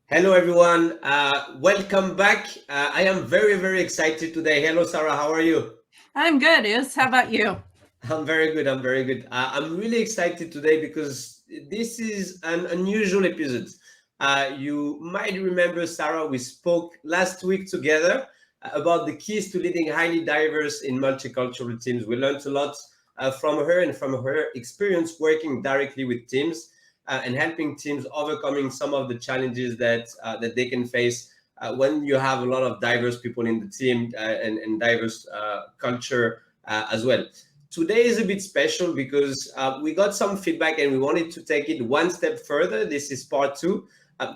Hello, everyone. Welcome back. I am very, very excited today. Hello, Sarah. How are you? I'm good, Is. How about you? I'm very good. I'm very good. I'm really excited today because this is an unusual episode. You might remember, Sarah, we spoke last week together about the keys to leading highly diverse in multicultural teams. We learned a lot from her and from her experience working directly with teams and helping teams overcoming some of the challenges that they can face when you have a lot of diverse people in the team and diverse culture as well. Today is a bit special because we got some feedback and we wanted to take it one step further. This is part two.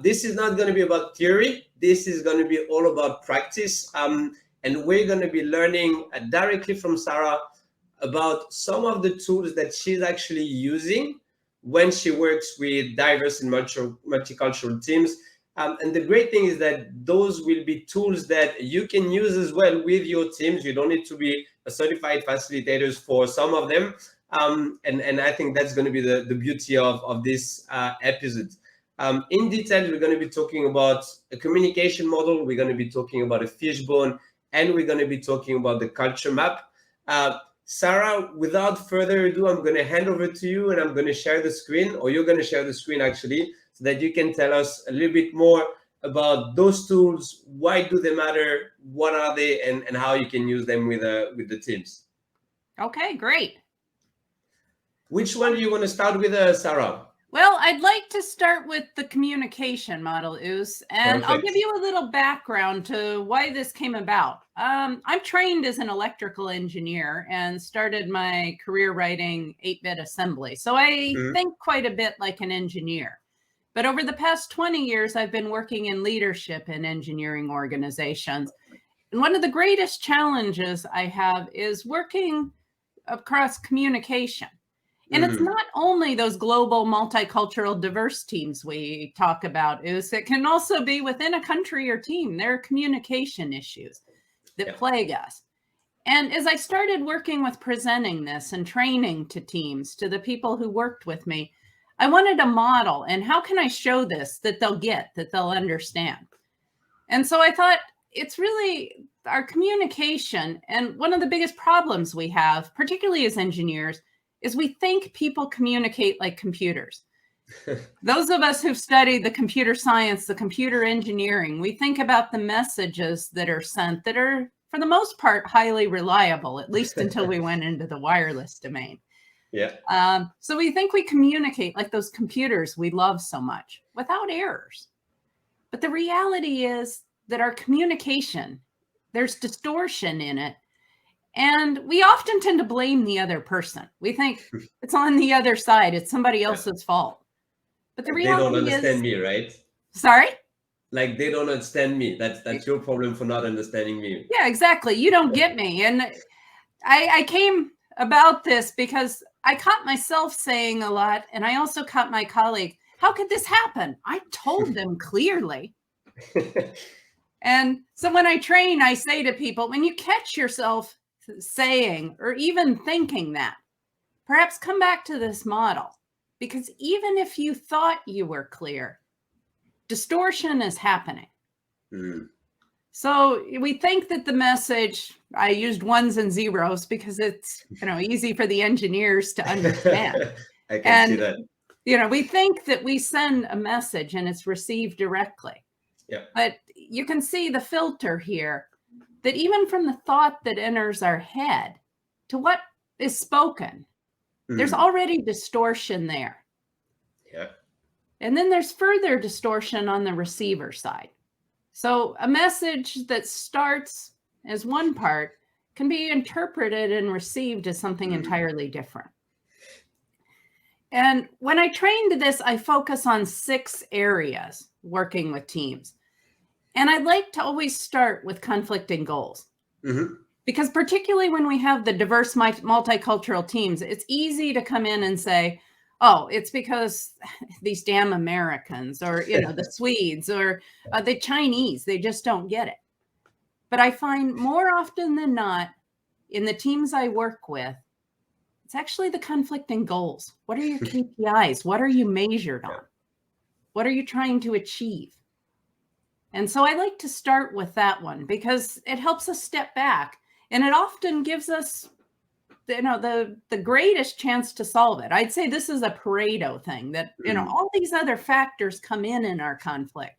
This is not going to be about theory. This is going to be all about practice. And we're going to be learning directly from Sarah about some of the tools that she's actually using when she works with diverse and multicultural teams. And the great thing is that those will be tools that you can use as well with your teams. You don't need to be a certified facilitators for some of them. And I think that's going to be the beauty of this episode. In detail, we're going to be talking about a communication model. We're going to be talking about a fishbone, and we're going to be talking about the culture map. Sarah, without further ado, I'm going to hand over to you and I'm going to share the screen, or you're going to share the screen actually, so that you can tell us a little bit more about those tools. Why do they matter? What are they, and how you can use them with the teams. Okay, great. Which one do you want to start with, Sarah? Well, I'd like to start with the communication model, Is, and I'll give Perfect. you a little background to why this came about. I'm trained as an electrical engineer and started my career writing 8-bit assembly. So I Mhm. think quite a bit like an engineer. But over the past 20 years, I've been working in leadership in engineering organizations. And one of the greatest challenges I have is working across communication. And it's Mhm. not only those global multicultural diverse teams we talk about, Is it can also be within a country or team. There are communication issues that Yeah. plague us. And as I started working with presenting this and training to teams, to the people who worked with me, I wanted a model. And how can I show this that they'll get, that they'll understand? And so I thought it's really our communication. And one of the biggest problems we have, particularly as engineers, is we think people communicate like computers. Those of us who've studied the computer science, the computer engineering, we think about the messages that are sent that are, for the most part, highly reliable, at least until we went into the wireless domain. Yeah. So we think we communicate like those computers we love so much without errors. But the reality is that our communication, there's distortion in it. And we often tend to blame the other person. We think it's on the other side, it's somebody Yeah. else's fault. But the Like they don't reality understand is, me, right? sorry? Like they don't understand me. That's your problem for not understanding me. Yeah, exactly. You don't get me. And I came about this because I caught myself saying a lot, and I also caught my colleague. How could this happen? I told them clearly. And so when I train, I say to people, when you catch yourself saying or even thinking that, perhaps come back to this model. Because even if you thought you were clear, distortion is happening. Mm. So we think that the message, I used ones and zeros because it's, easy for the engineers to understand. I can see And, that. we think that we send a message and it's received directly. Yeah. But you can see the filter here, that even from the thought that enters our head to what is spoken, there's Mm. already distortion there. Yeah. And then there's further distortion on the receiver side. So a message that starts as one part can be interpreted and received as something Mm. entirely different. And when I trained this, I focus on 6 areas working with teams. And I'd like to always start with conflicting goals. Mhm. Because particularly when we have the diverse multicultural teams, it's easy to come in and say, oh, it's because these damn Americans or, the Swedes or the Chinese, they just don't get it. But I find more often than not in the teams I work with, it's actually the conflicting goals. What are your KPIs? What are you measured Yeah. on? What are you trying to achieve? And so I like to start with that one because it helps us step back, and it often gives us the greatest chance to solve it. I'd say this is a Pareto thing, that all these other factors come in our conflict.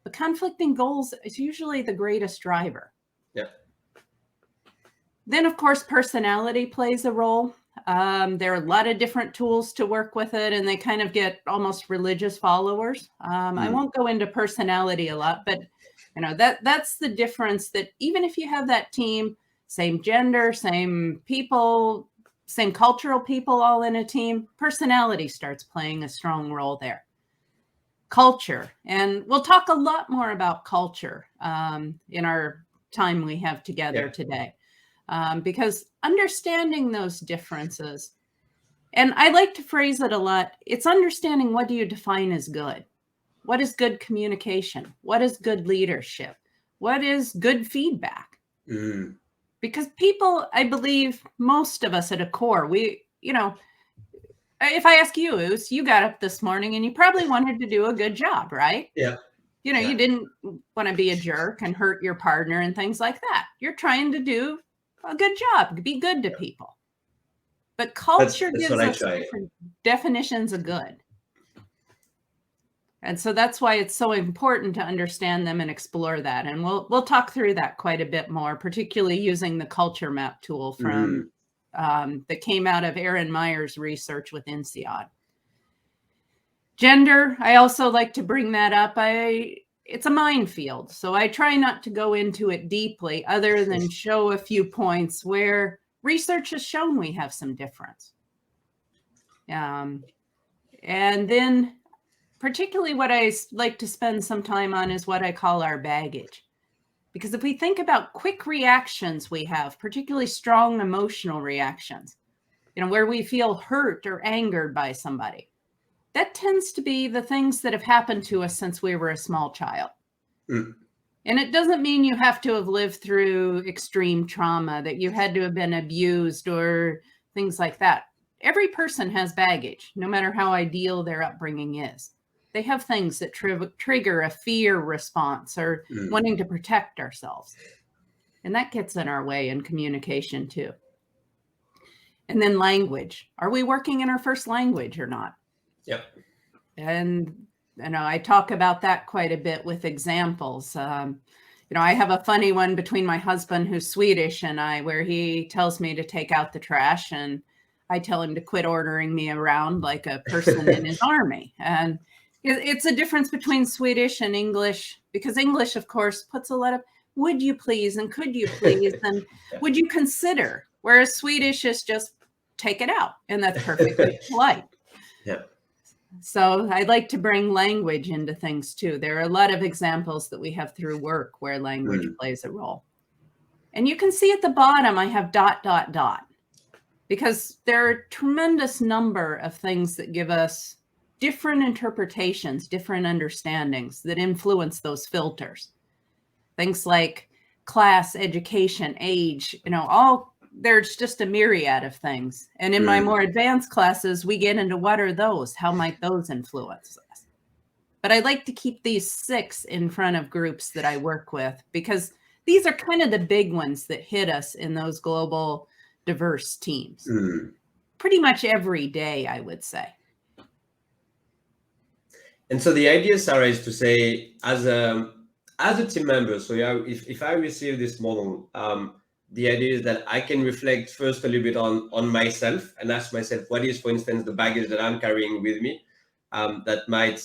The conflicting goals is usually the greatest driver. Yeah. Then, of course, personality plays a role. There are a lot of different tools to work with it, and they kind of get almost religious followers. I won't go into personality a lot, but that's the difference, that even if you have that team, same gender, same people, same cultural people all in a team, personality starts playing a strong role there. Culture, and we'll talk a lot more about culture in our time we have together today. Because understanding those differences, and I like to phrase it a lot, it's understanding, what do you define as good? What is good communication? What is good leadership? What is good feedback? Because people, I believe, most of us at a core, if I ask you, Oos, you got up this morning and you probably wanted to do a good job, right? Yeah. You didn't want to be a jerk and hurt your partner and things like that. You're trying to do a good job, be good to people. But culture gives us different definitions of good. And so that's why it's so important to understand them and explore that. And we'll talk through that quite a bit more, particularly using the culture map tool from that came out of Aaron Meyer's research with INSEAD. Gender, I also like to bring that up. It's a minefield, so I try not to go into it deeply, other than show a few points where research has shown we have some difference. And then particularly what I like to spend some time on is what I call our baggage. Because if we think about quick reactions we have, particularly strong emotional reactions, where we feel hurt or angered by somebody, that tends to be the things that have happened to us since we were a small child. And it doesn't mean you have to have lived through extreme trauma, that you had to have been abused or things like that. Every person has baggage, no matter how ideal their upbringing is. They have things that trigger a fear response or wanting to protect ourselves. And that gets in our way in communication too. And then language. Are we working in our first language or not? Yeah. And I talk about that quite a bit with examples. I have a funny one between my husband, who's Swedish, and I, where he tells me to take out the trash, and I tell him to quit ordering me around like a person in his army. And it's a difference between Swedish and English, because English, of course, puts a lot of would you please and could you please and would you consider, whereas Swedish is just take it out, and that's perfectly polite. Yeah. So I like to bring language into things too. There are a lot of examples that we have through work where language plays a role. And you can see at the bottom, I have ... because there are a tremendous number of things that give us different interpretations, different understandings that influence those filters. Things like class, education, age, there's just a myriad of things. And in my more advanced classes, we get into what are those? How might those influence us? But I like to keep these 6 in front of groups that I work with, because these are kind of the big ones that hit us in those global diverse teams. Pretty much every day, I would say. And so the idea, Sarah, is to say, as a team member, so if I receive this model, the idea is that I can reflect first a little bit on myself and ask myself, what is, for instance, the baggage that I'm carrying with me that might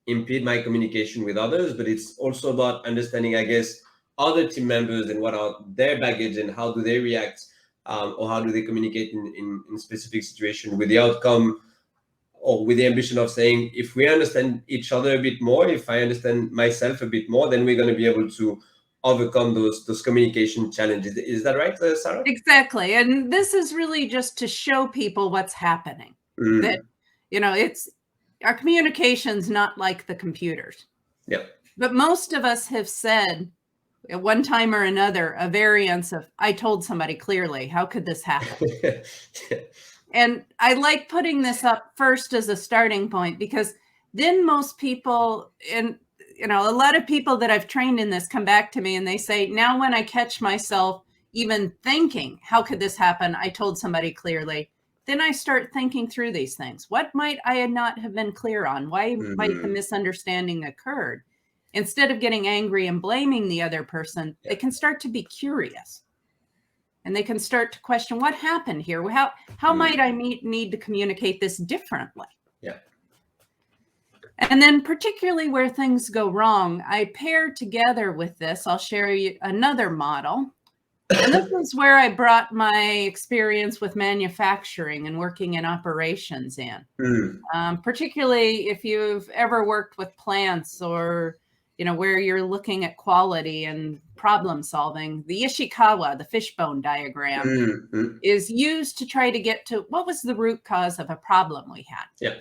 impede my communication with others. But it's also about understanding, I guess, other team members and what are their baggage and how do they react or how do they communicate in specific situations, with the outcome or with the ambition of saying, if we understand each other a bit more, if I understand myself a bit more, then we're going to be able to overcome those communication challenges. Is that right, Sarah? Exactly. And this is really just to show people what's happening. That, it's our communication's not like the computers. Yeah. But most of us have said at one time or another a variance of, I told somebody clearly, how could this happen? And I like putting this up first as a starting point, because then most people, and a lot of people that I've trained in this come back to me and they say, now when I catch myself even thinking, how could this happen? I told somebody clearly. Then I start thinking through these things. What might I not have been clear on? Why might the misunderstanding occurred? Instead of getting angry and blaming the other person, they can start to be curious. And they can start to question, what happened here? How might I need to communicate this differently? Yeah. And then particularly where things go wrong, I pair together with this. I'll share you another model. And this is where I brought my experience with manufacturing and working in operations in. Particularly if you've ever worked with plants or, where you're looking at quality and problem solving, the Ishikawa, the fishbone diagram, is used to try to get to what was the root cause of a problem we had. Yeah.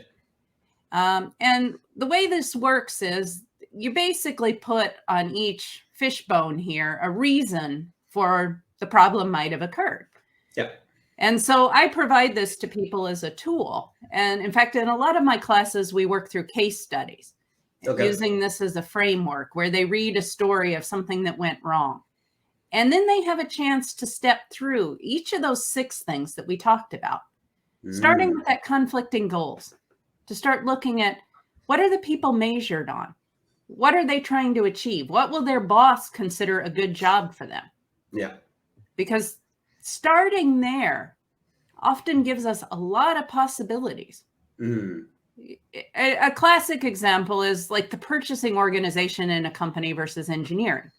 And the way this works is you basically put on each fishbone here a reason for the problem might have occurred. Yeah. And so I provide this to people as a tool. And in fact, in a lot of my classes, we work through case studies. Using this as a framework where they read a story of something that went wrong. And then they have a chance to step through each of those 6 things that we talked about, starting with that conflicting goals, to start looking at what are the people measured on? What are they trying to achieve? What will their boss consider a good job for them? Yeah. Because starting there often gives us a lot of possibilities. A classic example is like the purchasing organization in a company versus engineering,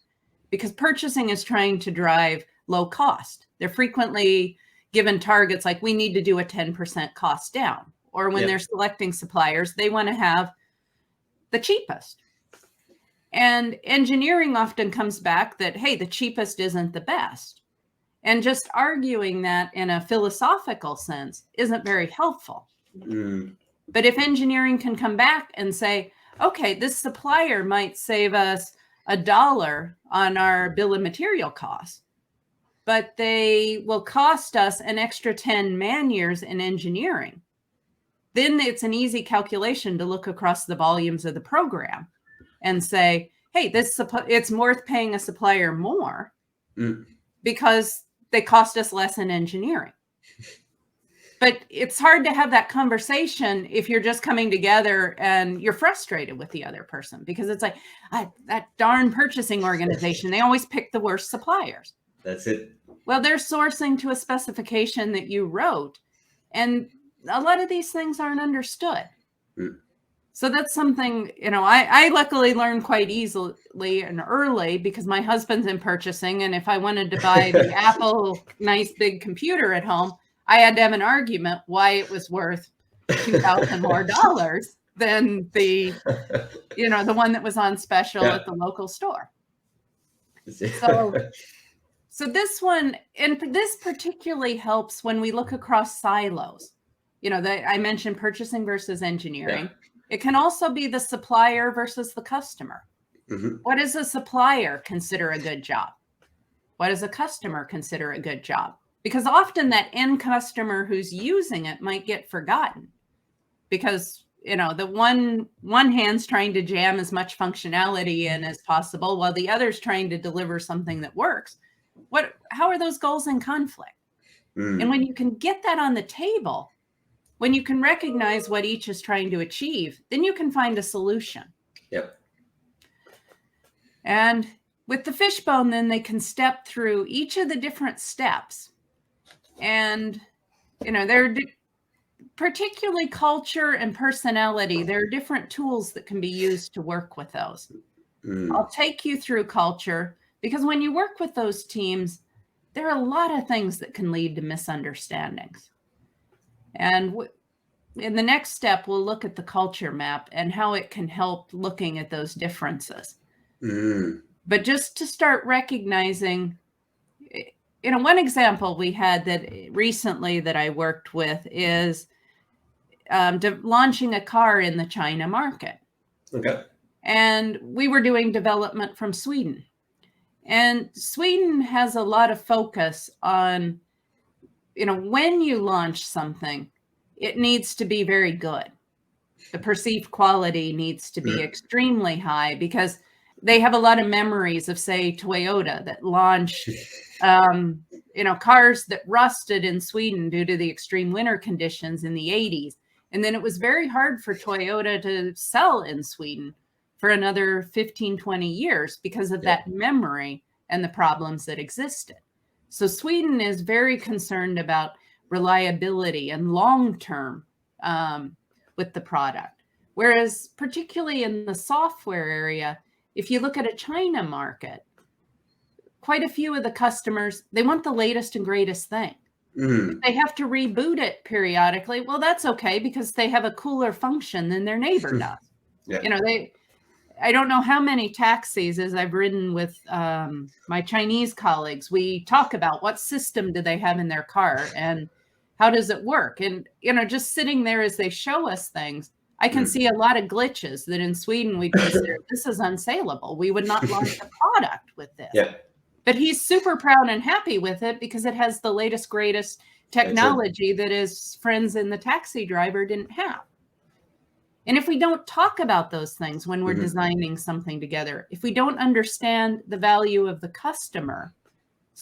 because purchasing is trying to drive low cost. They're frequently given targets like we need to do a 10% cost down, or when they're selecting suppliers, they want to have the cheapest. And engineering often comes back that, hey, the cheapest isn't the best. And just arguing that in a philosophical sense isn't very helpful. But if engineering can come back and say, okay, this supplier might save us $1 on our bill of material costs, but they will cost us an extra 10 man years in engineering. Then it's an easy calculation to look across the volumes of the program and say, hey, it's worth paying a supplier more because they cost us less in engineering. But it's hard to have that conversation if you're just coming together and you're frustrated with the other person, because it's like, that darn purchasing organization, they always pick the worst suppliers. That's it. Well, they're sourcing to a specification that you wrote. And a lot of these things aren't understood. So that's something, I luckily learned quite easily and early because my husband's in purchasing. And if I wanted to buy the Apple nice big computer at home, I had to have an argument why it was worth $2,000 more than the one that was on special at the local store. So this one, and this particularly helps when we look across silos. I mentioned purchasing versus engineering. Yeah. It can also be the supplier versus the customer. What does a supplier consider a good job? What does a customer consider a good job? Because often that end customer who's using it might get forgotten because, the one hand's trying to jam as much functionality in as possible while the other's trying to deliver something that works. How are those goals in conflict? And when you can get that on the table, when you can recognize what each is trying to achieve, then you can find a solution. Yep. And with the fishbone, then they can step through each of the different steps. And, they're particularly culture and personality. There are different tools that can be used to work with those. I'll take you through culture because when you work with those teams, there are a lot of things that can lead to misunderstandings. And in the next step, we'll look at the culture map and how it can help looking at those differences. But just to start recognizing, one example we had that recently that I worked with is launching a car in the China market. Okay. And we were doing development from Sweden. And Sweden has a lot of focus on, when you launch something, it needs to be very good. The perceived quality needs to be extremely high because they have a lot of memories of, say, Toyota that launched, cars that rusted in Sweden due to the extreme winter conditions in the 80s. And then it was very hard for Toyota to sell in Sweden for another 15, 20 years because of that memory and the problems that existed. So Sweden is very concerned about reliability and long-term with the product. Whereas particularly in the software area, if you look at a China market, quite a few of the customers, they want the latest and greatest thing. If they have to reboot it periodically, well, that's okay because they have a cooler function than their neighbor does. I don't know how many taxis as I've ridden with my Chinese colleagues, we talk about what system do they have in their car and how does it work? And, just sitting there as they show us things, I can see a lot of glitches that in Sweden we consider this is unsaleable. We would not launch a product with this. Yeah. But he's super proud and happy with it because it has the latest, greatest technology that his friends in the taxi driver didn't have. And if we don't talk about those things when we're designing something together, if we don't understand the value of the customer's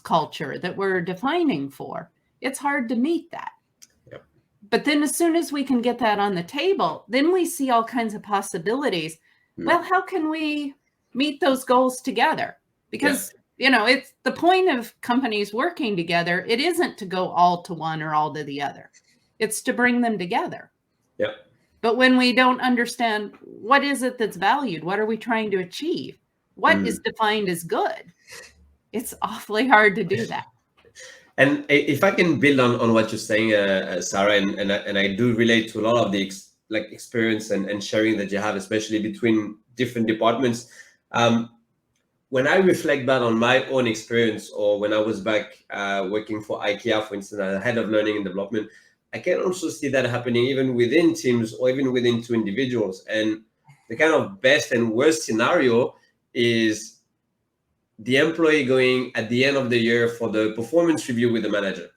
culture that we're defining for, it's hard to meet that. Yep. But then as soon as we can get that on the table, then we see all kinds of possibilities. Well, how can we meet those goals together? Because, it's the point of companies working together. It isn't to go all to one or all to the other. It's to bring them together. Yeah. But when we don't understand what is it that's valued, what are we trying to achieve? What is defined as good? It's awfully hard to do that. And if I can build on what you're saying, Sarah, and I do relate to a lot of the experience and sharing that you have, especially between different departments. When I reflect back on my own experience, or when I was back working for IKEA, for instance, as head of learning and development, I can also see that happening even within teams or even within two individuals. And the kind of best and worst scenario is the employee going at the end of the year for the performance review with the manager,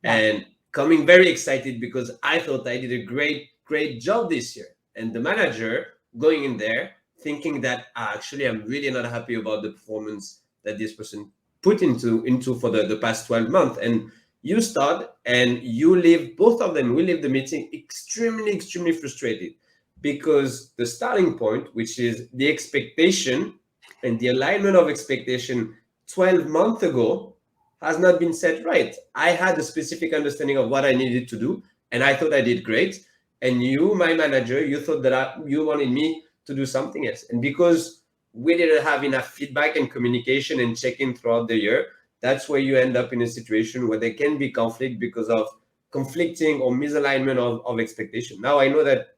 and coming very excited because I thought I did a great job this year. And the manager going in there thinking that actually I'm really not happy about the performance that this person put into for the past 12 months. And you start and you leave, both of them will leave the meeting extremely frustrated because the starting point, which is the expectation and the alignment of expectation 12 months ago, has not been set right. I had a specific understanding of what I needed to do, and I thought I did great. And you, my manager, you thought that you wanted me to do something else. And because we didn't have enough feedback and communication and check-in throughout the year, that's where you end up in a situation where there can be conflict because of conflicting or misalignment of expectation. Now, I know that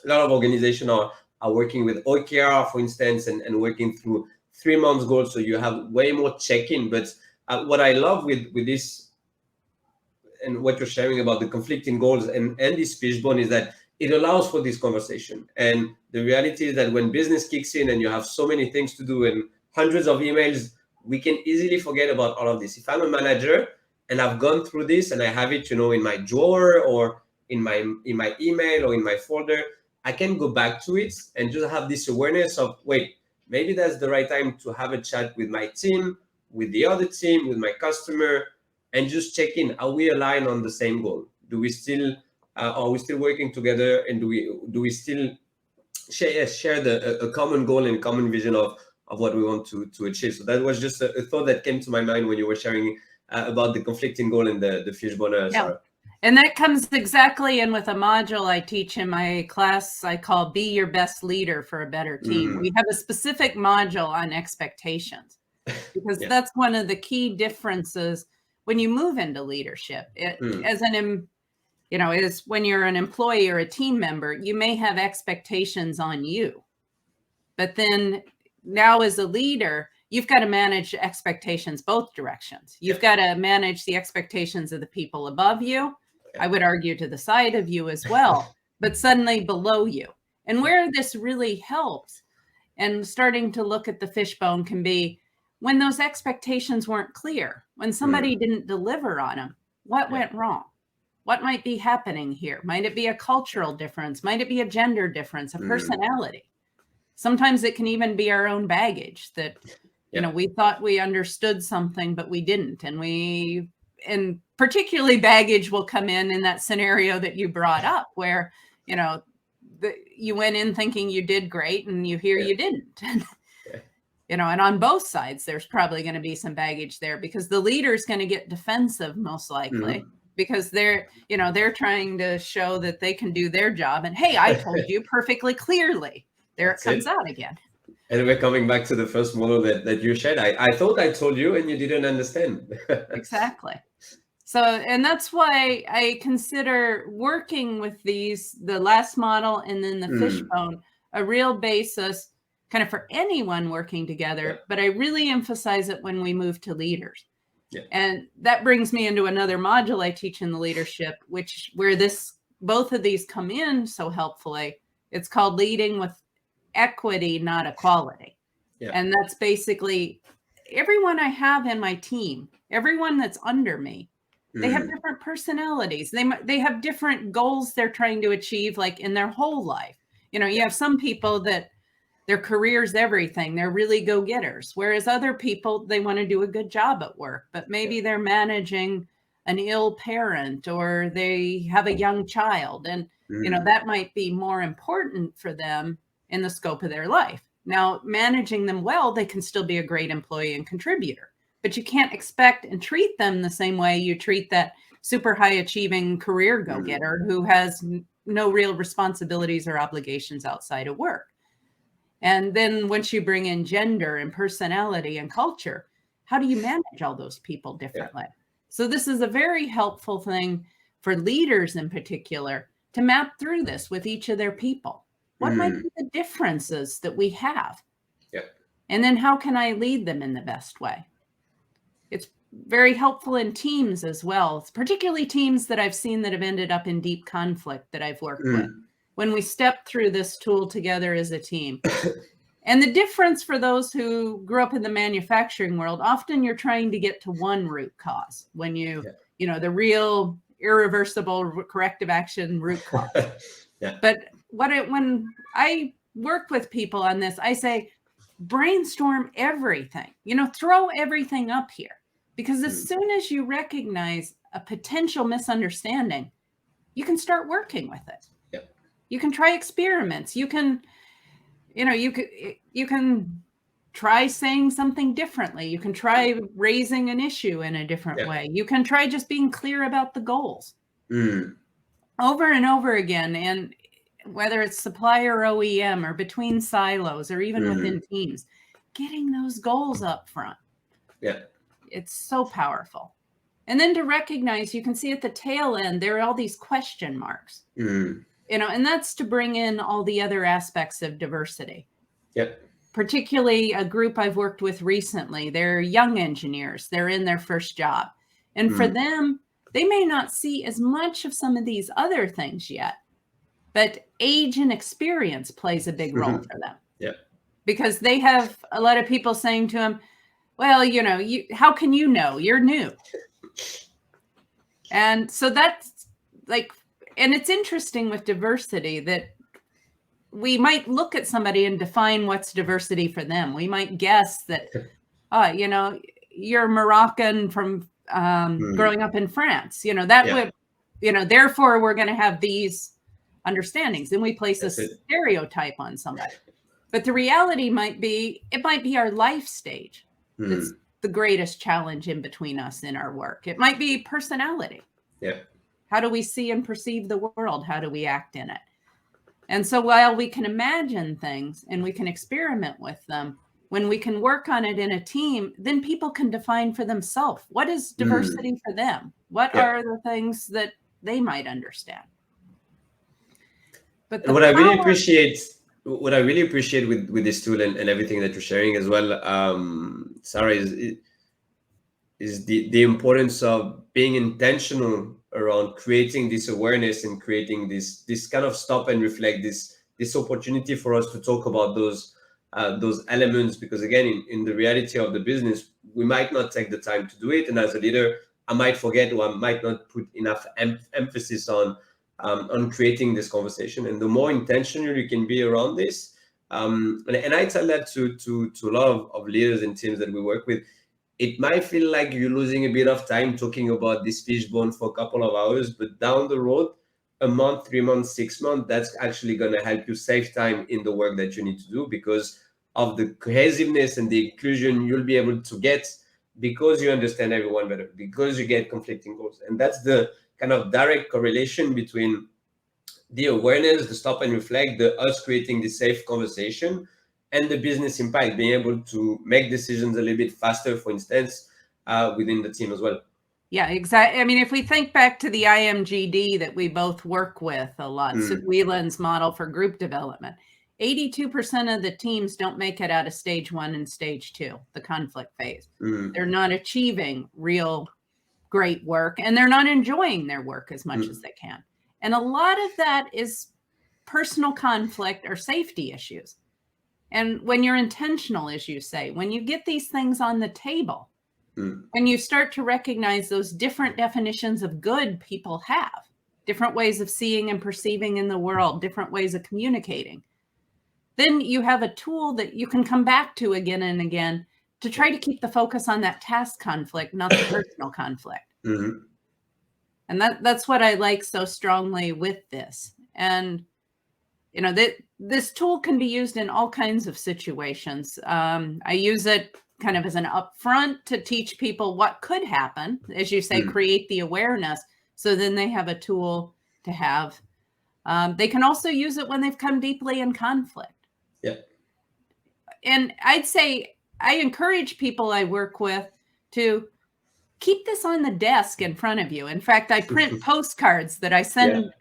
a lot of organizations are working with OKR, for instance, and working through 3 months goals. So you have way more check-in. But what I love with this and what you're sharing about the conflicting goals and this fishbone is that it allows for this conversation. And the reality is that when business kicks in and you have so many things to do and hundreds of emails, we can easily forget about all of this. If I'm a manager and I've gone through this and I have it, in my drawer or in my email or in my folder, I can go back to it and just have this awareness of, wait, maybe that's the right time to have a chat with my team, with the other team, with my customer, and just check in. Are we aligned on the same goal? Do we still are we still working together, and do we still share a common goal and common vision of what we want to achieve? So that was just a thought that came to my mind when you were sharing about the conflicting goal and the fishbone. Sarah. And that comes exactly in with a module I teach in my class I call Be Your Best Leader for a Better Team. We have a specific module on expectations because that's one of the key differences when you move into leadership. Is when you're an employee or a team member, you may have expectations on you. But then now as a leader, you've got to manage expectations both directions. You've got to manage the expectations of the people above you. I would argue to the side of you as well, but suddenly below you. And where this really helps and starting to look at the fishbone can be when those expectations weren't clear, when somebody didn't deliver on them, what went wrong? what might be happening here? Might it be a cultural difference? Might it be a gender difference, a personality? Sometimes it can even be our own baggage that, you know, we thought we understood something, but we didn't. And particularly baggage will come in that scenario that you brought up where, you know, you went in thinking you did great and you hear you didn't. You know, and on both sides, there's probably going to be some baggage there because the leader's going to get defensive most likely because they're, you know, they're trying to show that they can do their job. And hey, I told you perfectly clearly. There it comes out again. And we're coming back to the first model that you shared. I thought I told you and you didn't understand. Exactly. So, and that's why I consider working with the last model and then the fishbone, a real basis kind of for anyone working together. But I really emphasize it when we move to leaders. And that brings me into another module I teach in the leadership, where both of these come in so helpfully. It's called leading with equity, not equality. And that's basically everyone I have in my team, everyone that's under me, they have different personalities. They have different goals they're trying to achieve, like in their whole life. You know, you have some people that their career's everything. They're really go-getters. Whereas other people, they want to do a good job at work, but maybe they're managing an ill parent or they have a young child. And, you know, that might be more important for them in the scope of their life. Now, managing them well, they can still be a great employee and contributor, but you can't expect and treat them the same way you treat that super high achieving career go-getter who has no real responsibilities or obligations outside of work. And then once you bring in gender and personality and culture, how do you manage all those people differently? So this is a very helpful thing for leaders in particular to map through this with each of their people. What might be the differences that we have? And then how can I lead them in the best way? It's very helpful in teams as well, particularly teams that I've seen that have ended up in deep conflict that I've worked with. When we step through this tool together as a team. And the difference for those who grew up in the manufacturing world, often you're trying to get to one root cause when you know, the real irreversible corrective action root cause. But when I work with people on this, I say, brainstorm everything, you know, throw everything up here, because as soon as you recognize a potential misunderstanding, you can start working with it. You can try experiments. You can, you know, you can try saying something differently. You can try raising an issue in a different way. You can try just being clear about the goals over and over again. And whether it's supplier OEM or between silos or even within teams, getting those goals up front. It's so powerful. And then to recognize, you can see at the tail end, there are all these question marks. You know, and that's to bring in all the other aspects of diversity. Particularly a group I've worked with recently, they're young engineers. They're in their first job. And for them, they may not see as much of some of these other things yet, but age and experience plays a big role for them. Because they have a lot of people saying to them, well, you know, how can you know? You're new. And so that's like, and it's interesting with diversity that we might look at somebody and define what's diversity for them. We might guess that, you know, you're Moroccan from growing up in France, you know, that would, you know, therefore we're going to have these understandings, and we place a stereotype on somebody. But the reality might be, it might be our life stage that's the greatest challenge in between us in our work. It might be personality. How do we see and perceive the world? How do we act in it? And so while we can imagine things and we can experiment with them, when we can work on it in a team, then people can define for themselves, what is diversity for them? What are the things that they might understand? But what I really appreciate with this tool and everything that you're sharing as well, Sarah, is the importance of being intentional around creating this awareness and creating this kind of stop and reflect, this opportunity for us to talk about those elements, because again, in the reality of the business, we might not take the time to do it. And as a leader, I might forget, or I might not put enough emphasis on creating this conversation. And the more intentional you can be around this, and I tell that to a lot of leaders and teams that we work with. It might feel like you're losing a bit of time talking about this fishbone for a couple of hours, but down the road, a month, 3 months, 6 months, that's actually going to help you save time in the work that you need to do, because of the cohesiveness and the inclusion you'll be able to get, because you understand everyone better, because you get conflicting goals. And that's the kind of direct correlation between the awareness, the stop and reflect, the us creating the safe conversation, and the business impact, being able to make decisions a little bit faster, for instance, within the team as well. Yeah, exactly. I mean, if we think back to the IMGD that we both work with a lot, Wieland's model for group development, 82% of the teams don't make it out of stage 1 and stage 2, the conflict phase. They're not achieving real great work, and they're not enjoying their work as much as they can. And a lot of that is personal conflict or safety issues. And when you're intentional, as you say, when you get these things on the table, and you start to recognize those different definitions of good people have, different ways of seeing and perceiving in the world, different ways of communicating, then you have a tool that you can come back to again and again to try to keep the focus on that task conflict, not the personal conflict. And that's what I like so strongly with this. And, you know, this tool can be used in all kinds of situations. I use it kind of as an upfront to teach people what could happen, as you say, create the awareness. So then they have a tool to have. They can also use it when they've come deeply in conflict. Yeah. And I'd say I encourage people I work with to keep this on the desk in front of you. In fact, I print postcards that I send,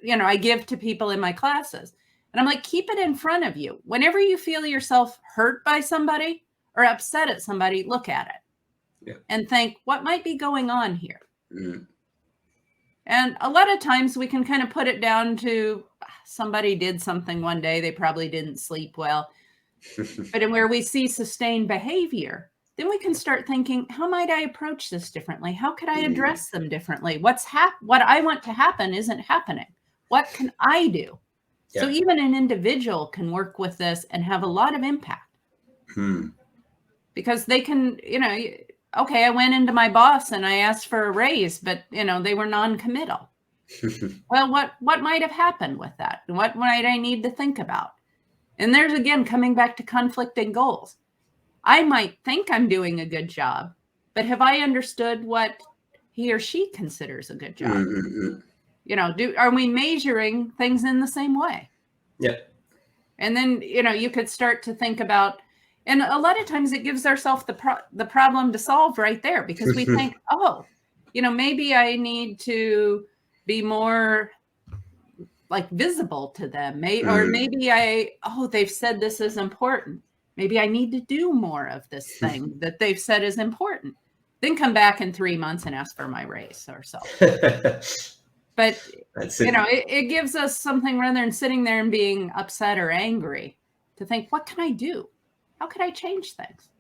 I give to people in my classes. And I'm like, keep it in front of you. Whenever you feel yourself hurt by somebody or upset at somebody, look at it and think, what might be going on here? And a lot of times we can kind of put it down to somebody did something one day, they probably didn't sleep well. But where we see sustained behavior, then we can start thinking, how might I approach this differently? How could I address them differently? What I want to happen isn't happening. What can I do? So even an individual can work with this and have a lot of impact. Because they can, okay, I went into my boss and I asked for a raise, but, they were non-committal. Well, what might have happened with that? What might I need to think about? And there's, again, coming back to conflicting goals. I might think I'm doing a good job, but have I understood what he or she considers a good job? Are we measuring things in the same way? Yeah. And then, you could start to think about, and a lot of times it gives ourselves the problem to solve right there, because we think, maybe I need to be more like visible to them. Or maybe they've said this is important. Maybe I need to do more of this thing that they've said is important. Then come back in 3 months and ask for my raise or so. But, it gives us something rather than sitting there and being upset or angry to think, what can I do? How could I change things?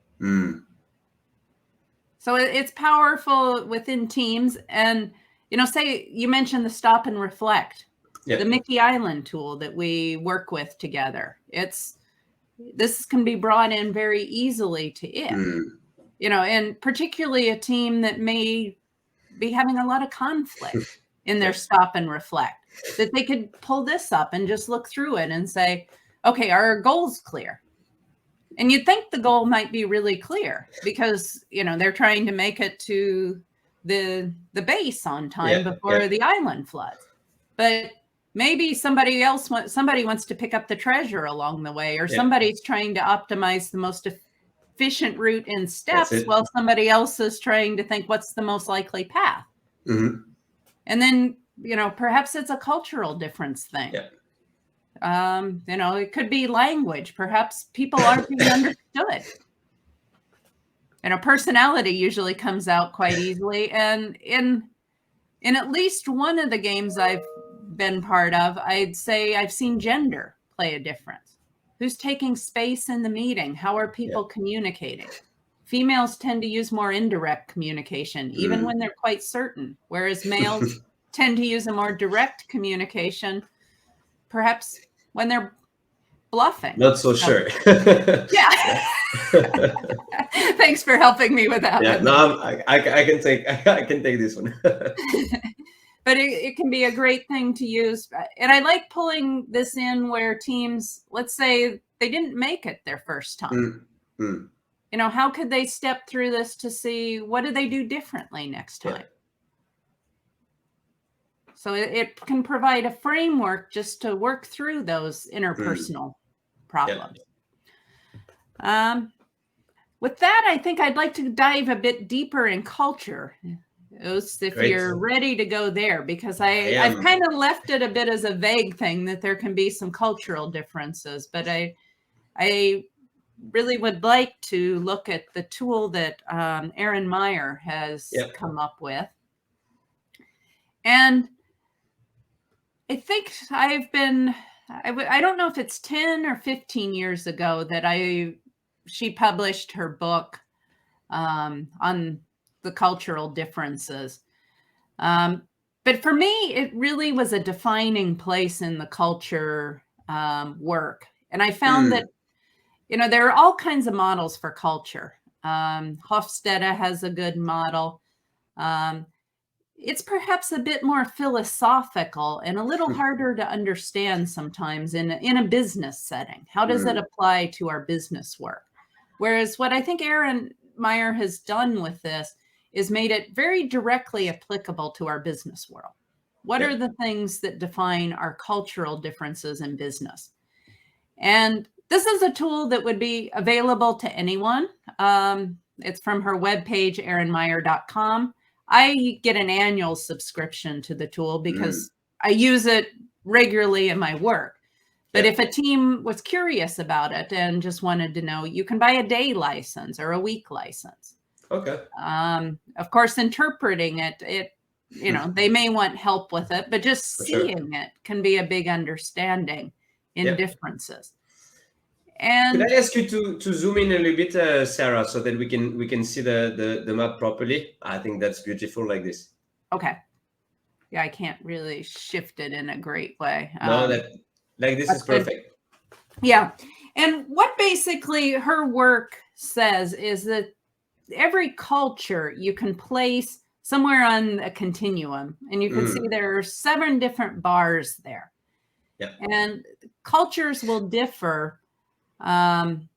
So it's powerful within teams. And, say you mentioned the stop and reflect, the Mickey Island tool that we work with together. This can be brought in very easily to it, and particularly a team that may be having a lot of conflict in their stop and reflect, that they could pull this up and just look through it and say, okay, are our goals clear? And you'd think the goal might be really clear because, they're trying to make it to the base on time before the island floods. But maybe somebody wants to pick up the treasure along the way, or somebody's trying to optimize the most efficient route in steps while somebody else is trying to think what's the most likely path. And then, perhaps it's a cultural difference thing. It could be language. Perhaps people aren't being understood. Personality usually comes out quite easily. And in at least one of the games I've been part of, I'd say I've seen gender play a difference. Who's taking space in the meeting? How are people communicating? Females tend to use more indirect communication, even when they're quite certain, whereas males tend to use a more direct communication, perhaps when they're bluffing. Not so sure. Yeah. Thanks for helping me with that. Yeah, one. no, I can take this one. But it can be a great thing to use. And I like pulling this in where teams, let's say they didn't make it their first time. You know, how could they step through this to see what do they do differently next time? Yeah. So it can provide a framework just to work through those interpersonal problems. Yeah. With that, I think I'd like to dive a bit deeper in culture. If you're ready to go there, because I've kind of left it a bit as a vague thing that there can be some cultural differences, but I really would like to look at the tool that Erin Meyer has come up with. And I think I don't know if it's 10 or 15 years ago that she published her book on the cultural differences. But for me, it really was a defining place in the culture work. And I found that, you know, there are all kinds of models for culture. Hofstede has a good model. It's perhaps a bit more philosophical and a little harder to understand sometimes in a business setting. How does it apply to our business work? Whereas what I think Erin Meyer has done with this is made it very directly applicable to our business world. What are the things that define our cultural differences in business? And this is a tool that would be available to anyone. It's from her webpage, erinmeyer.com. I get an annual subscription to the tool because I use it regularly in my work. But if a team was curious about it and just wanted to know, you can buy a day license or a week license. Okay. Of course, interpreting it, you know, they may want help with it, but just seeing it can be a big understanding in differences. And could I ask you to zoom in a little bit, Sarah, so that we can see the map properly? I think that's beautiful like this. Okay. Yeah, I can't really shift it in a great way. No, like this is perfect. Good. Yeah. And what basically her work says is that every culture you can place somewhere on a continuum, and you can see there are 7 different bars there. Yeah. And cultures will differ in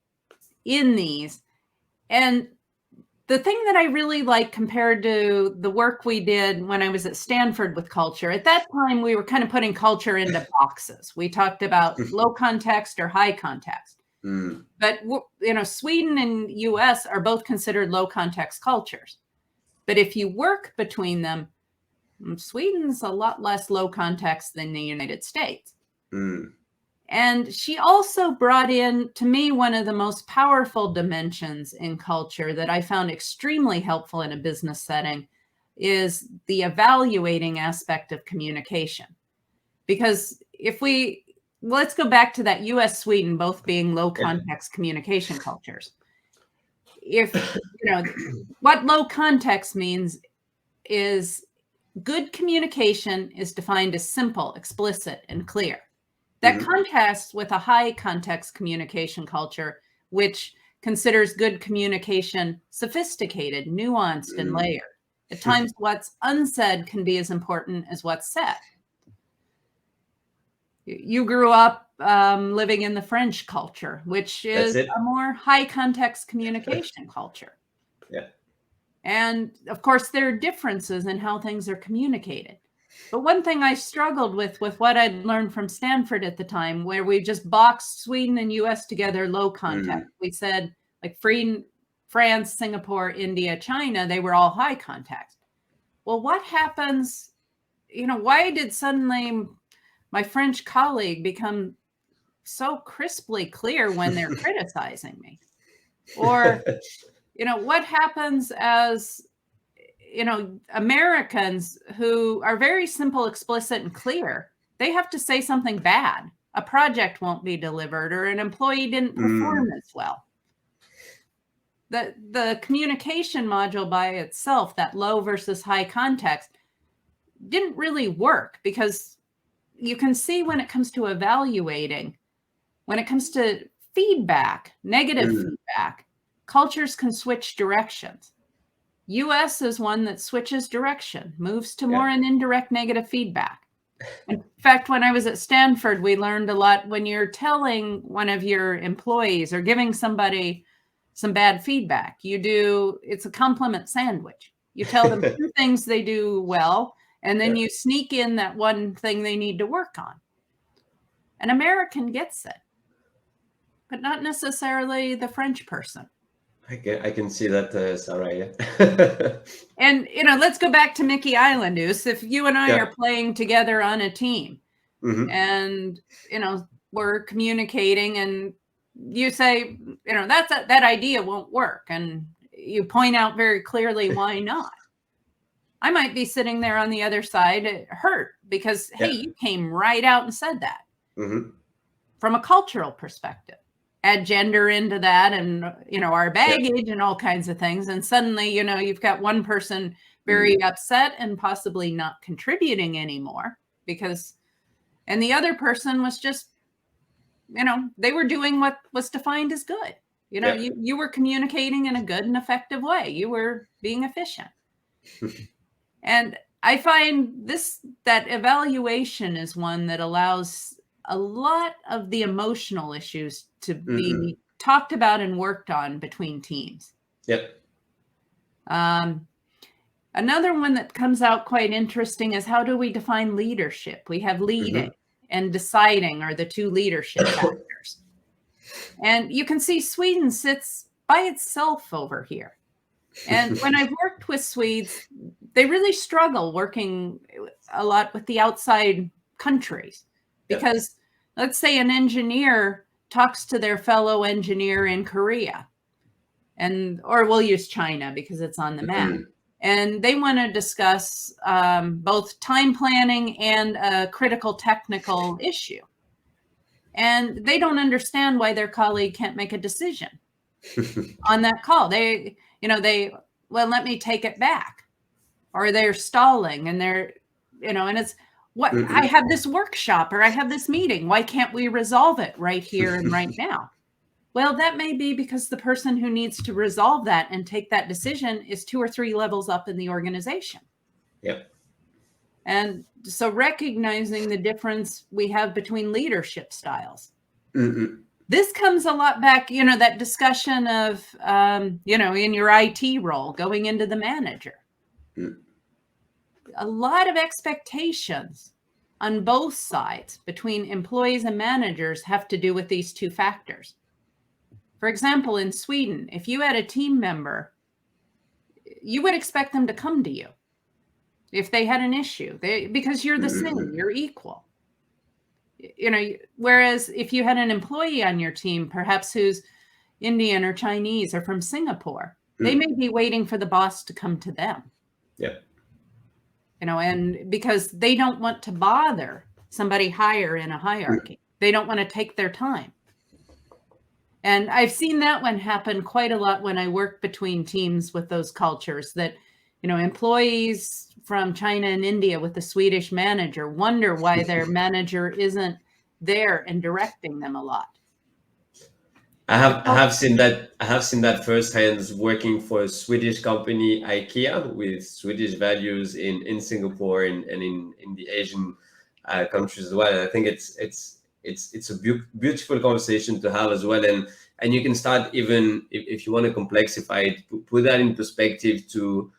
these. And the thing that I really like compared to the work we did when I was at Stanford with culture, at that time, we were kind of putting culture into boxes. We talked about low context or high context. But, you know, Sweden and US are both considered low context cultures. But if you work between them, Sweden's a lot less low context than the United States. And she also brought in, to me, one of the most powerful dimensions in culture that I found extremely helpful in a business setting is the evaluating aspect of communication. Because let's go back to that US Sweden both being low context communication cultures. If, you know, what low context means is good communication is defined as simple, explicit, and clear. That contrasts with a high context communication culture, which considers good communication sophisticated, nuanced, and layered. At times, what's unsaid can be as important as what's said. You grew up living in the French culture, which is a more high context communication culture. Yeah. And of course, there are differences in how things are communicated. But one thing I struggled with what I'd learned from Stanford at the time, where we just boxed Sweden and US together low context. We said like France, Singapore, India, China, they were all high context. Well, what happens, you know, why did suddenly my French colleague become so crisply clear when they're criticizing me? Or, you know, what happens as, you know, Americans who are very simple, explicit, and clear, they have to say something bad. A project won't be delivered or an employee didn't perform as well. the communication module by itself, that low versus high context, didn't really work, because you can see when it comes to evaluating, when it comes to feedback, negative feedback, cultures can switch directions. US is one that switches direction, moves to more an indirect negative feedback. In fact, when I was at Stanford, we learned a lot. When you're telling one of your employees or giving somebody some bad feedback, it's a compliment sandwich. You tell them 2 things they do well, and then you sneak in that one thing they need to work on. An American gets it, but not necessarily the French person. I can see that, Sarah. Yeah. And, let's go back to Mickey Island, Oos. If you and I are playing together on a team and, we're communicating, and you say, that idea won't work. And you point out very clearly why not. I might be sitting there on the other side hurt because, hey, you came right out and said that. From a cultural perspective. Add gender into that, and our baggage and all kinds of things, and suddenly you've got one person very upset and possibly not contributing anymore, and the other person was just they were doing what was defined as good. You were communicating in a good and effective way. You were being efficient. And I find that evaluation is one that allows a lot of the emotional issues to be talked about and worked on between teams. Another one that comes out quite interesting is, how do we define leadership? We have leading and deciding are the 2 leadership factors. And you can see Sweden sits by itself over here. And when I've worked with Swedes, they really struggle working a lot with the outside countries. Because let's say an engineer talks to their fellow engineer in Korea, or we'll use China because it's on the map, and they want to discuss both time planning and a critical technical issue. And they don't understand why their colleague can't make a decision on that call. Well, let me take it back, or they're stalling, and and it's, I have this workshop, or I have this meeting. Why can't we resolve it right here and right now? Well, that may be because the person who needs to resolve that and take that decision is 2 or 3 levels up in the organization. And so recognizing the difference we have between leadership styles. This comes a lot back, that discussion of, in your IT role, going into the manager. A lot of expectations on both sides between employees and managers have to do with these 2 factors. For example, in Sweden, if you had a team member, you would expect them to come to you if they had an issue, because you're the same, you're equal. Whereas if you had an employee on your team, perhaps who's Indian or Chinese or from Singapore, they may be waiting for the boss to come to them. And because they don't want to bother somebody higher in a hierarchy. They don't want to take their time. And I've seen that one happen quite a lot when I work between teams with those cultures, that, employees from China and India with the Swedish manager wonder why their manager isn't there and directing them a lot. I have seen that firsthand, working for a Swedish company, IKEA, with Swedish values in Singapore and in the Asian countries as well. And I think it's a beautiful conversation to have as well. And you can start, even if you want to complexify it, put that in perspective to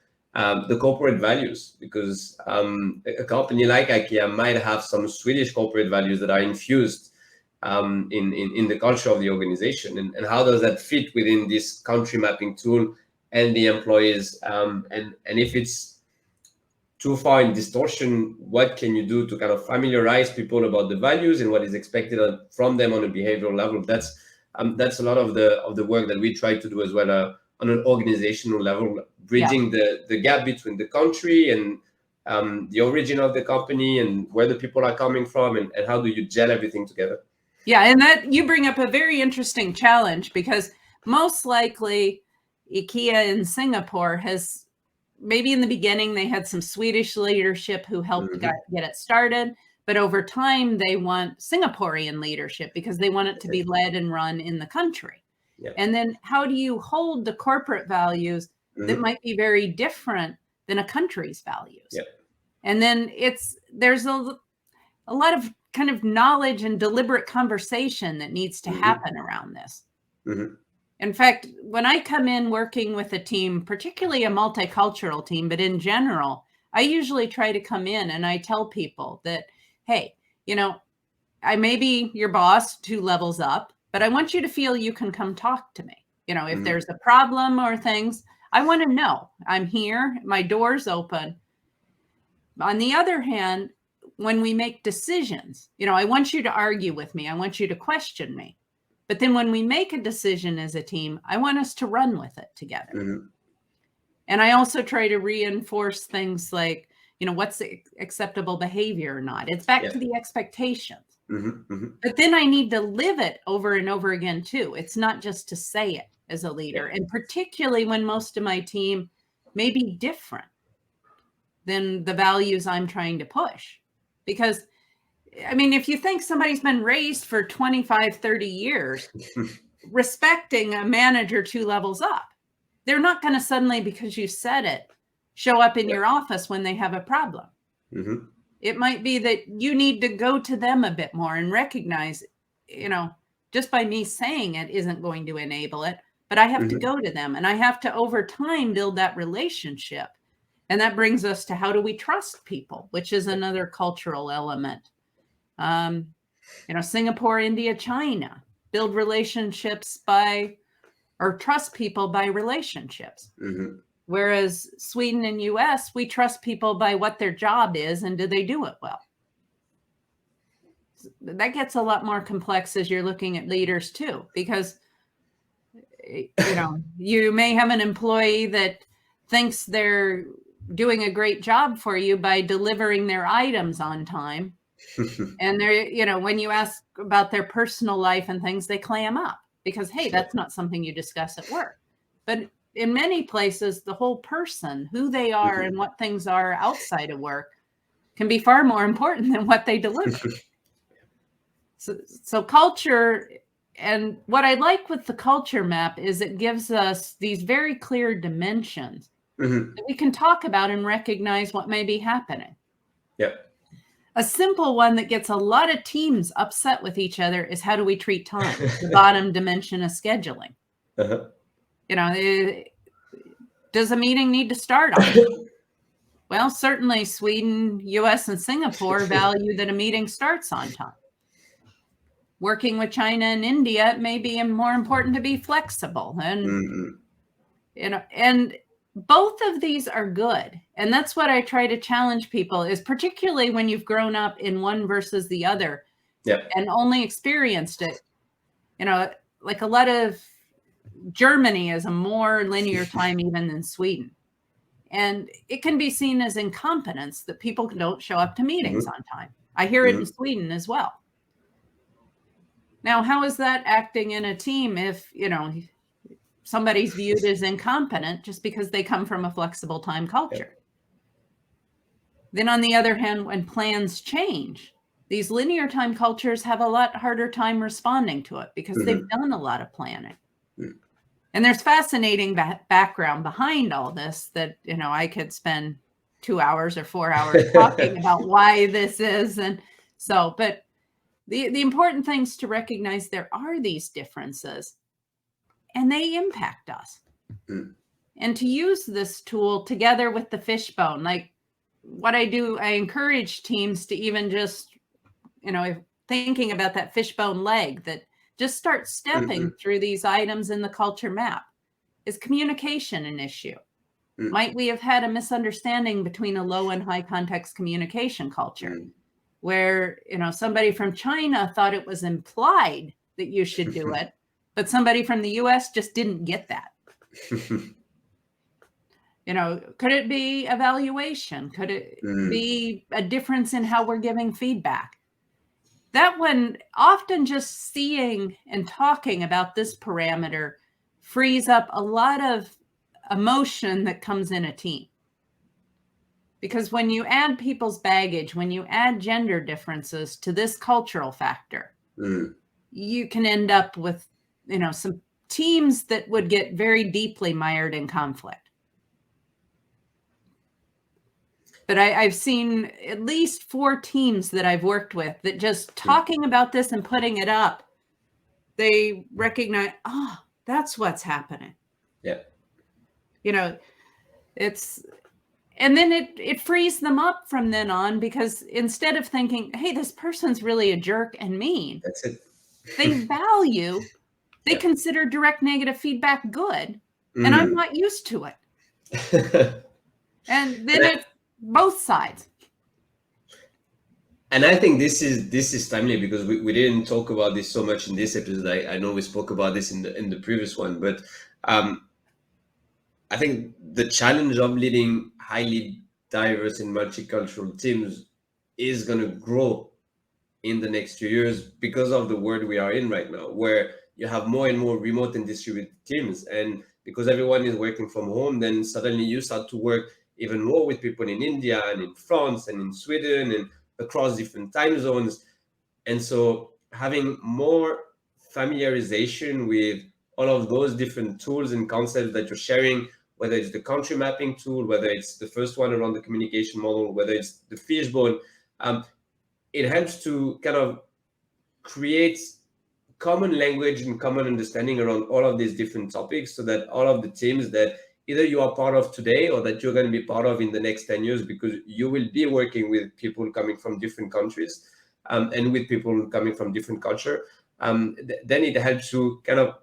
the corporate values, because a company like IKEA might have some Swedish corporate values that are infused in the culture of the organization, and how does that fit within this country mapping tool and the employees, and if it's too far in distortion, what can you do to kind of familiarize people about the values and what is expected from them on a behavioral level? That's a lot of the work that we try to do as well on an organizational level, bridging the gap between the country and the origin of the company and where the people are coming from, and how do you gel everything together. Yeah, and that you bring up a very interesting challenge, because most likely, IKEA in Singapore has, maybe in the beginning, they had some Swedish leadership who helped get it started. But over time, they want Singaporean leadership because they want it to be led and run in the country. Yeah. And then how do you hold the corporate values that might be very different than a country's values? Yeah. And then there's a lot of kind of knowledge and deliberate conversation that needs to happen around this. In fact, when I come in working with a team, particularly a multicultural team, but in general, I usually try to come in and I tell people that, hey, I may be your boss 2 levels up, but I want you to feel you can come talk to me. If there's a problem or things, I want to know. I'm here. My door's open. On the other hand, when we make decisions, I want you to argue with me. I want you to question me. But then when we make a decision as a team, I want us to run with it together. And I also try to reinforce things like, what's acceptable behavior or not. It's back to the expectations. But then I need to live it over and over again, too. It's not just to say it as a leader. And particularly when most of my team may be different than the values I'm trying to push. Because, if you think somebody's been raised for 25, 30 years, respecting a manager 2 levels up, they're not going to suddenly, because you said it, show up in your office when they have a problem. It might be that you need to go to them a bit more and recognize, just by me saying it isn't going to enable it, but I have to go to them and I have to over time build that relationship. And that brings us to how do we trust people, which is another cultural element. Singapore, India, China, build relationships or trust people by relationships. Whereas Sweden and US, we trust people by what their job is and do they do it well. That gets a lot more complex as you're looking at leaders too, because, you may have an employee that thinks they're doing a great job for you by delivering their items on time. And they're, when you ask about their personal life and things, they clam up because, hey, that's not something you discuss at work. But in many places, the whole person, who they are and what things are outside of work can be far more important than what they deliver. So culture, and what I like with the culture map is it gives us these very clear dimensions that we can talk about and recognize what may be happening. A simple one that gets a lot of teams upset with each other is how do we treat time? The bottom dimension of scheduling. Does a meeting need to start on time? Well, certainly Sweden, US, and Singapore value that a meeting starts on time. Working with China and India, it may be more important to be flexible. And, and both of these are good. And that's what I try to challenge people is particularly when you've grown up in one versus the other and only experienced it, like a lot of Germany is a more linear time even than Sweden. And it can be seen as incompetence that people don't show up to meetings on time. I hear it in Sweden as well. Now, how is that acting in a team if, somebody's viewed as incompetent just because they come from a flexible time culture? Then on the other hand, when plans change, these linear time cultures have a lot harder time responding to it because they've done a lot of planning. And there's fascinating background behind all this that, I could spend 2 hours or 4 hours talking about why this is. And so, but the important things to recognize there are these differences and they impact us. And to use this tool together with the fishbone, like what I do, I encourage teams to even just, thinking about that fishbone leg, that just start stepping through these items in the culture map. Is communication an issue? Might we have had a misunderstanding between a low and high context communication culture where, somebody from China thought it was implied that you should do it, but somebody from the US just didn't get that. Could it be evaluation? Could it be a difference in how we're giving feedback? That one, often just seeing and talking about this parameter frees up a lot of emotion that comes in a team. Because when you add people's baggage, when you add gender differences to this cultural factor, you can end up with, some teams that would get very deeply mired in conflict. But I've seen at least 4 teams that I've worked with that just talking about this and putting it up, they recognize, oh, that's what's happening. Yeah. And then it frees them up from then on, because instead of thinking, hey, this person's really a jerk and mean, that's it. they consider direct negative feedback good. And I'm not used to it. And then it's both sides. And I think this is timely, because we didn't talk about this so much in this episode. I know we spoke about this in the previous one, but I think the challenge of leading highly diverse and multicultural teams is going to grow in the next few years because of the world we are in right now, where you have more and more remote and distributed teams. And because everyone is working from home, then suddenly you start to work even more with people in India and in France and in Sweden and across different time zones. And so having more familiarization with all of those different tools and concepts that you're sharing, whether it's the country mapping tool, whether it's the first one around the communication model, whether it's the fishbone, it helps to kind of create common language and common understanding around all of these different topics, so that all of the teams that either you are part of today or that you're going to be part of in the next 10 years, because you will be working with people coming from different countries and with people coming from different culture, then it helps you kind of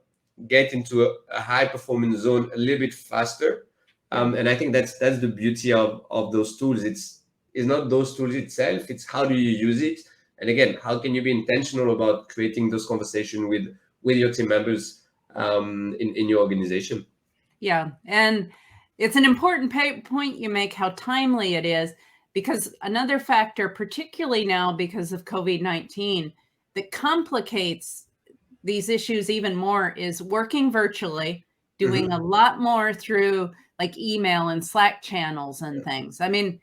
get into a high performance zone a little bit faster. And I think that's the beauty of those tools. It's not those tools itself, it's how do you use it. And again, how can you be intentional about creating those conversations with your team members in your organization? Yeah. And it's an important point you make, how timely it is, because another factor, particularly now because of COVID-19, that complicates these issues even more is working virtually, doing a lot more through like email and Slack channels and things. I mean,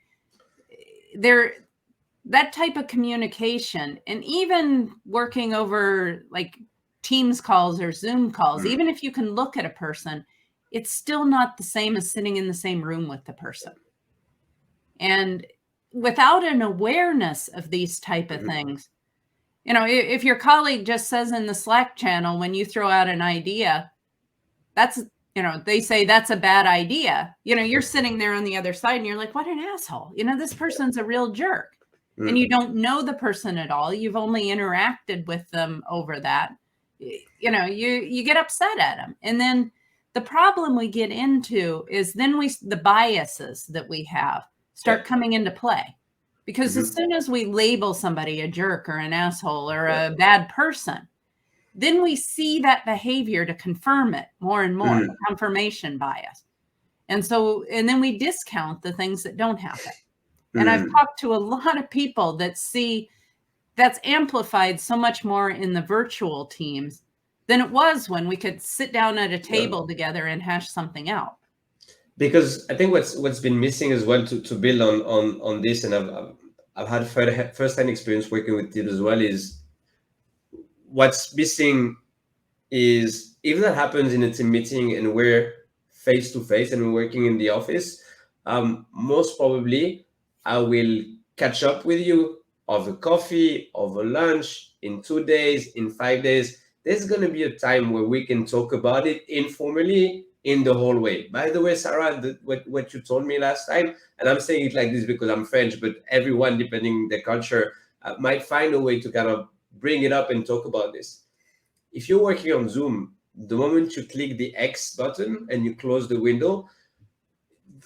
that type of communication, and even working over like Teams calls or Zoom calls, even if you can look at a person, it's still not the same as sitting in the same room with the person. And without an awareness of these type of things, if your colleague just says in the Slack channel, when you throw out an idea, that's, they say that's a bad idea. You're sitting there on the other side and you're like, what an asshole. This person's a real jerk. And you don't know the person at all. You've only interacted with them over that. You get upset at them. And then the problem we get into is then the biases that we have start coming into play. Because as soon as we label somebody a jerk or an asshole or a bad person, then we see that behavior to confirm it more and more, confirmation bias. And then we discount the things that don't happen. And I've talked to a lot of people that see that's amplified so much more in the virtual teams than it was when we could sit down at a table together and hash something out. Because I think what's been missing as well to build on this, and I've had first-hand experience working with teams as well, is what's missing is, if that happens in a team meeting and we're face-to-face and we're working in the office, most probably I will catch up with you over coffee, over lunch, in 2 days, in 5 days. There's going to be a time where we can talk about it informally in the hallway. By the way, Sarah, what you told me last time, and I'm saying it like this because I'm French, but everyone, depending their culture, might find a way to kind of bring it up and talk about this. If you're working on Zoom, the moment you click the X button and you close the window,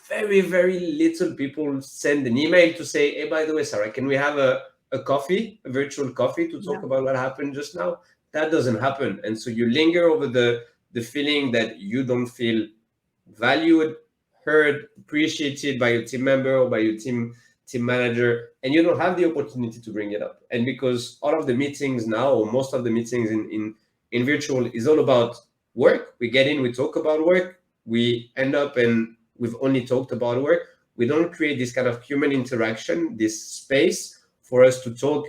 very, very little people send an email to say, hey, by the way, Sarah, can we have a coffee, a virtual coffee to talk about what happened just now? That doesn't happen. And so you linger over the feeling that you don't feel valued, heard, appreciated by your team member or by your team manager, and you don't have the opportunity to bring it up. And because all of the meetings now, or most of the meetings in virtual, is all about work. We get in, we talk about work, we end up and we've only talked about work, we don't create this kind of human interaction, this space for us to talk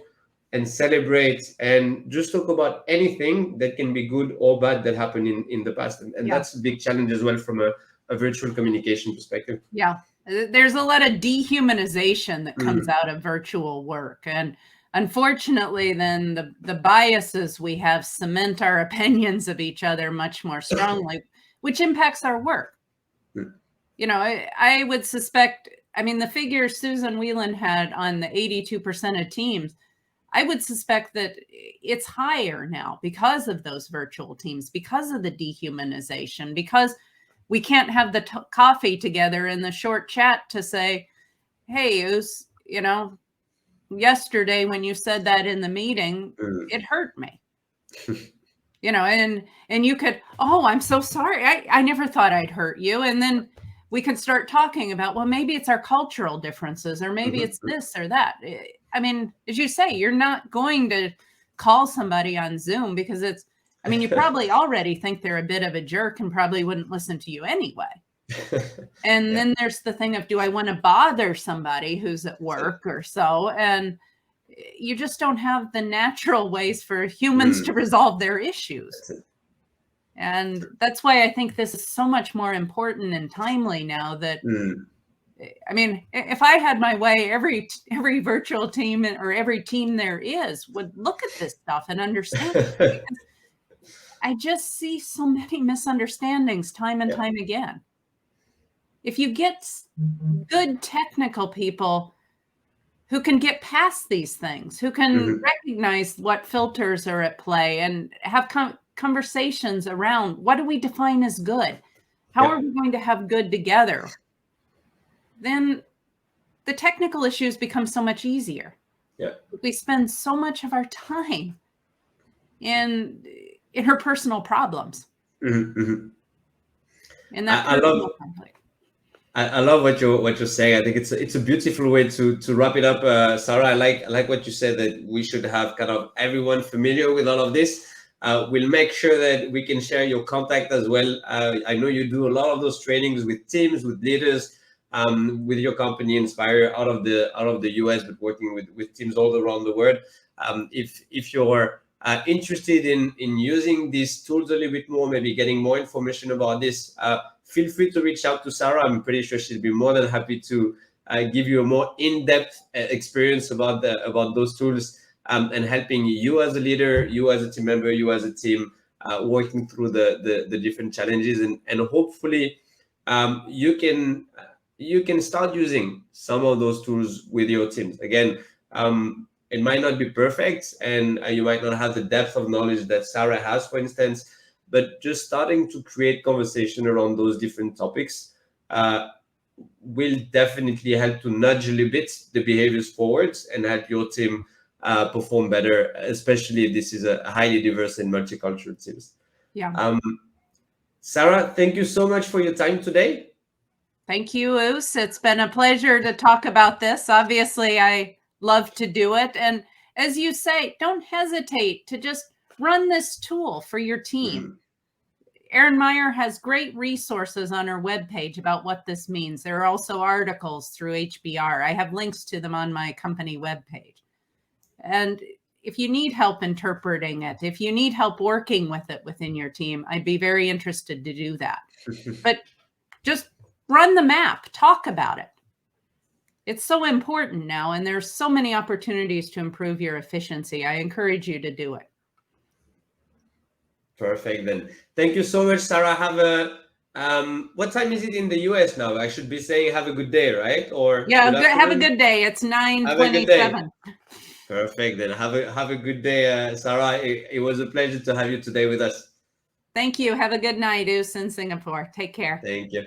and celebrate and just talk about anything that can be good or bad that happened in the past. And that's a big challenge as well from a virtual communication perspective. Yeah, there's a lot of dehumanization that comes out of virtual work. And unfortunately, then the biases we have cement our opinions of each other much more strongly, which impacts our work. You know, I would suspect, I mean, the figure Susan Whelan had on the 82% of teams, I would suspect that it's higher now because of those virtual teams, because of the dehumanization, because we can't have the coffee together in the short chat to say, hey, you know, yesterday when you said that in the meeting, it hurt me. You know, and you could, oh, I'm so sorry. I never thought I'd hurt you. And then we could start talking about, well, maybe it's our cultural differences, or maybe it's this or that. I mean, as you say, you're not going to call somebody on Zoom because it's, I mean, you probably already think they're a bit of a jerk and probably wouldn't listen to you anyway. And then there's the thing of, do I want to bother somebody who's at work or so? And you just don't have the natural ways for humans to resolve their issues. And that's why I think this is so much more important and timely now that, I mean, if I had my way, every virtual team or every team there is would look at this stuff and understand it. I just see so many misunderstandings time and time again. If you get good technical people who can get past these things, who can recognize what filters are at play and have conversations around what do we define as good? How are we going to have good together? Then the technical issues become so much easier. We spend so much of our time in her personal problems. And that I love what you're saying. I think it's a beautiful way to wrap it up, Sarah. I like what you said, that we should have kind of everyone familiar with all of this. We'll make sure that we can share your contact as well. I know you do a lot of those trainings with teams, with leaders, with your company Inspire out of the US, but working with teams all around the world. If you're interested in using these tools a little bit more, maybe getting more information about this, feel free to reach out to Sarah. I'm pretty sure she'll be more than happy to give you a more in-depth experience about those tools and helping you as a leader, you as a team member, you as a team, working through the different challenges, and hopefully you can start using some of those tools with your teams. Again, it might not be perfect, and you might not have the depth of knowledge that Sarah has, for instance, but just starting to create conversation around those different topics will definitely help to nudge a little bit the behaviors forwards and help your team perform better, especially if this is a highly diverse and multicultural teams. Sarah, thank you so much for your time today. Thank you, Oos. It's been a pleasure to talk about this. Obviously, I love to do it. And as you say, don't hesitate to just run this tool for your team. Erin Meyer has great resources on her webpage about what this means. There are also articles through HBR. I have links to them on my company webpage. And if you need help interpreting it, if you need help working with it within your team, I'd be very interested to do that. But just run the map, talk about it. It's so important now, and there's so many opportunities to improve your efficiency. I encourage you to do it. Perfect. Then thank you so much, Sarah. Have a what time is it in the US now? I should be saying have a good day, right? Or have a good day. It's 9:27. Perfect. Then have a good day, Sarah. It was a pleasure to have you today with us. Thank you. Have a good night, Oos, in Singapore. Take care. Thank you.